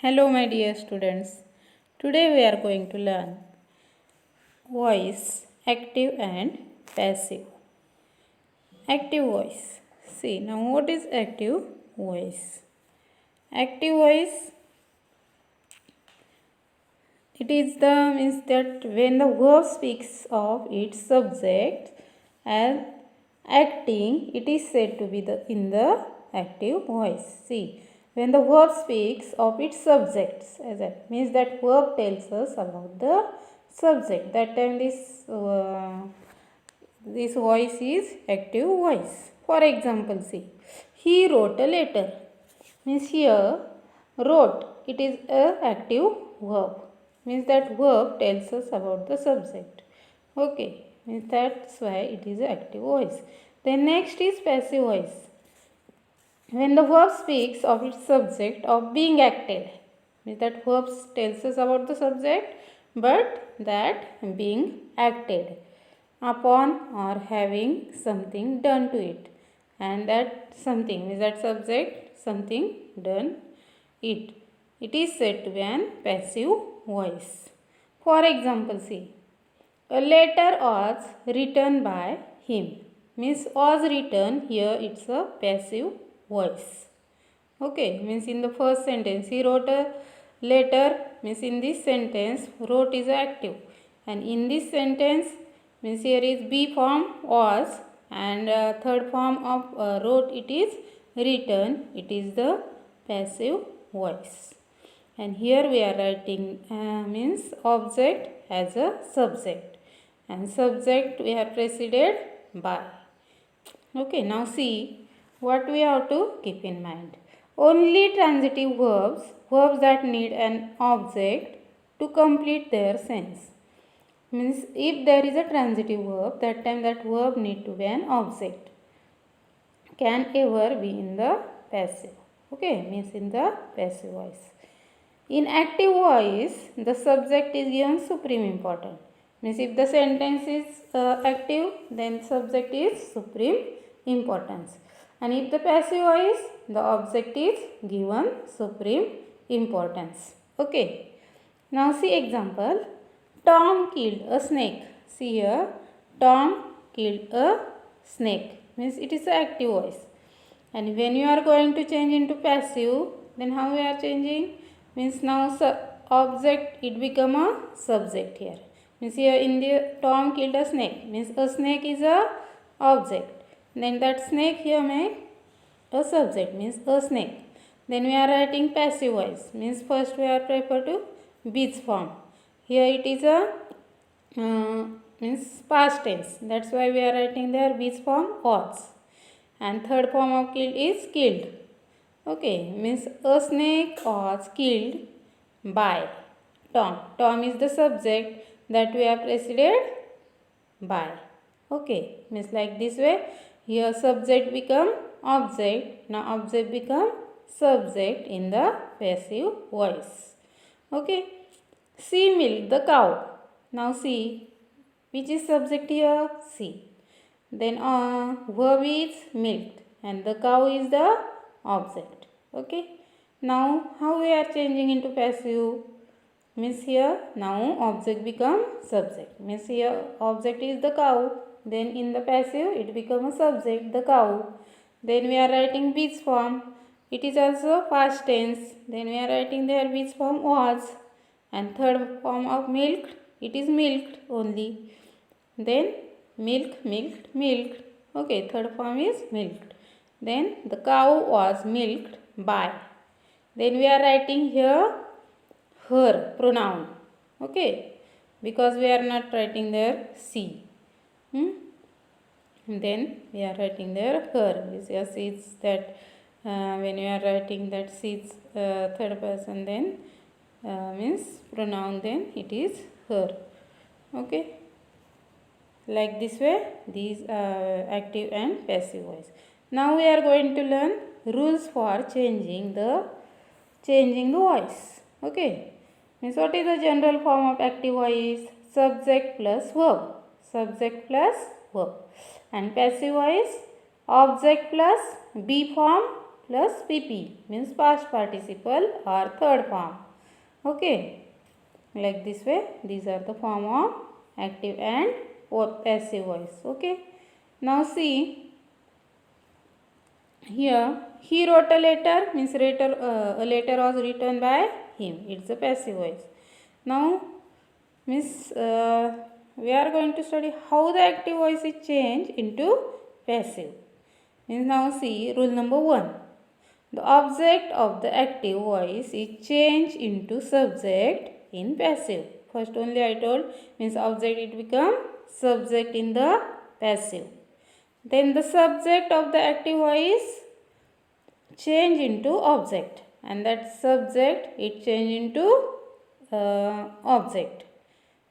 Hello, my dear students. Today we are going to learn voice, active and passive. Active voice. See, now what is active voice? Active voice, it is the means that when the verb speaks of its subject and acting, it is said to be in the active voice. See, when the verb speaks of its subjects, as that means that verb tells us about the subject. That time this voice is active voice. For example, see, he wrote a letter. Means here, wrote, it is a active verb. Means that verb tells us about the subject. Okay, means that's why it is active voice. Then next is passive voice. When the verb speaks of its subject of being acted, means that verb tells us about the subject, but that being acted upon or having something done to it, and that something means that subject something done it. It is said to be an passive voice. For example, see, a letter was written by him. Means was written, here it's a passive voice. Okay, means in the first sentence he wrote a letter, means in this sentence wrote is active, and in this sentence means here is be form was, and third form of wrote it is written, it is the passive voice. And here we are writing means object as a subject, and subject we are preceded by. Okay, now see what we have to keep in mind. Only transitive verbs, verbs that need an object to complete their sense. Means if there is a transitive verb, that time that verb need to be an object. Can ever be in the passive. Okay, means in the passive voice. In active voice, the subject is given supreme importance. Means if the sentence is active, then subject is supreme importance. And if the passive voice, the object is given supreme importance. Okay. Now see example. Tom killed a snake. See here. Tom killed a snake. Means it is an active voice. And when you are going to change into passive, then how we are changing? Means now object it become a subject here. Means here in the Tom killed a snake. Means a snake is a object. Then that snake here make a subject, means a snake. Then we are writing passive voice. Means first we are prefer to beach form. Here it is a means past tense. That's why we are writing there beach form was. And third form of killed is killed. Okay, means a snake was killed by Tom. Tom is the subject that we have preceded by. Okay, means like this way. Here subject become object. Now object become subject in the passive voice. Okay. She milked the cow. Now see, which is subject here? She. Then verb is milked and the cow is the object. Okay. Now how we are changing into passive? Means here now object become subject. Means here object is the cow. Then in the passive it become a subject, the cow. Then we are writing beach form. It is also past tense. Then we are writing there beach form was. And third form of milked, it is milked only. Then milk, milked, milked. Okay, third form is milked. Then the cow was milked by. Then we are writing here her pronoun. Okay, because we are not writing there she. Then we are writing there her. Yes, it's that when you are writing that she's third person, then means pronoun, then it is her. Okay, like this way these active and passive voice. Now we are going to learn rules for changing the voice. Okay, means what is the general form of active voice? Subject plus verb. Subject plus verb. And passive voice, object plus be form plus pp means past participle or third form. Okay, like this way these are the form of active and passive voice. Okay, now see here, he wrote a letter means a letter was written by him. It's a passive voice. Now means we are going to study how the active voice is changed into passive. Means now see rule number 1. The object of the active voice is changed into subject in passive. First only I told means object it become subject in the passive. Then the subject of the active voice change into object and that subject it change into object.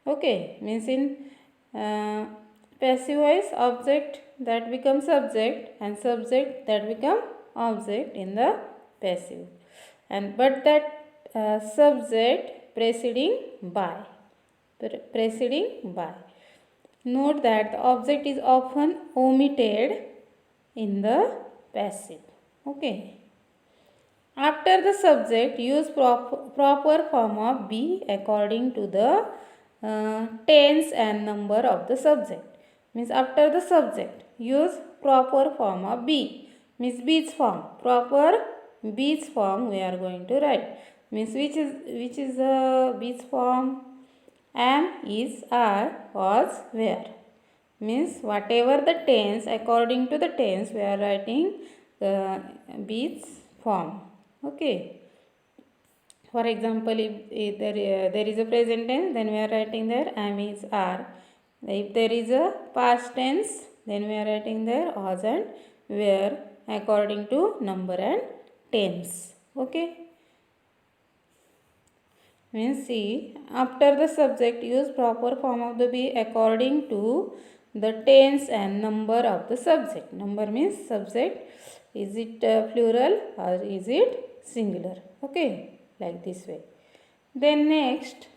Okay, means in passive voice object that become subject and subject that become object in the passive, and but that subject preceding by. Note that the object is often omitted in the passive. Okay. After the subject, use proper form of be according to the tense and number of the subject. Means after the subject, use proper form of be. Means be's form. Proper be's form we are going to write. Means which is the be's form? Am, is, are, was, were. Means whatever the tense, according to the tense we are writing be's form. Okay. For example, if there is a present tense, then we are writing there am, is, are. If there is a past tense, then we are writing there was and were according to number and tense. Okay. Means see, after the subject use proper form of the be according to the tense and number of the subject. Number means subject. Is it plural or is it singular? Okay, like this way. Then next,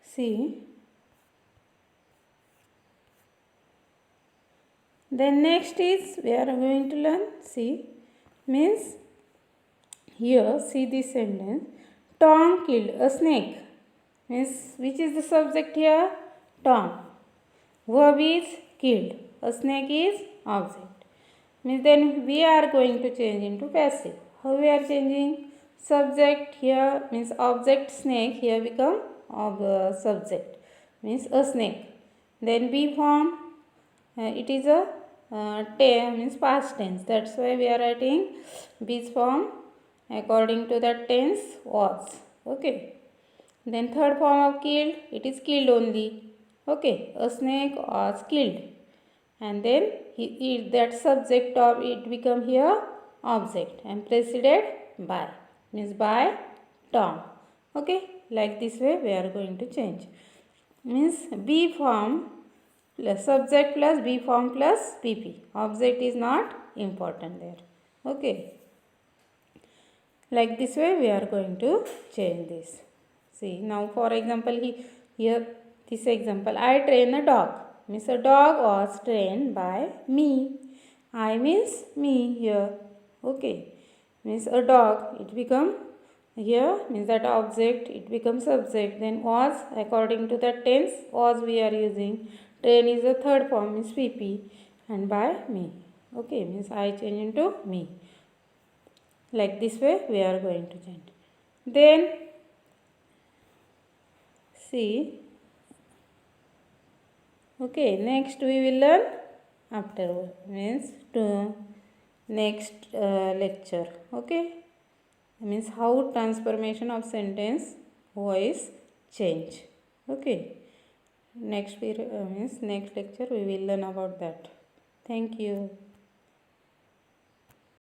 see. Then next is we are going to learn. See, means here see this sentence. Tom killed a snake. Means which is the subject here? Tom. Verb is killed. A snake is object. Means then we are going to change into passive. How we are changing? Subject here means object snake here become subject means a snake. Then be form it is a means past tense. That's why we are writing be's form according to that tense was. Okay. Then third form of killed, it is killed only. Okay, a snake was killed. And then that subject of it become here object and preceded by. Means by Tom. Okay, like this way we are going to change. Means be form plus subject plus be form plus pp. Object is not important there. Okay. Like this way we are going to change this. See now for example here this example I train a dog. Means a dog was trained by me. I means me here. Okay. Means a dog it become here means that object it becomes subject. Then was according to that tense was we are using. Train is the third form means pp and by me. Okay. Means I change into me. Like this way we are going to change. Then see. Okay, next we will learn afterward means to next lecture. Okay, means how transformation of sentence voice change. Okay, next means next lecture we will learn about that. Thank you.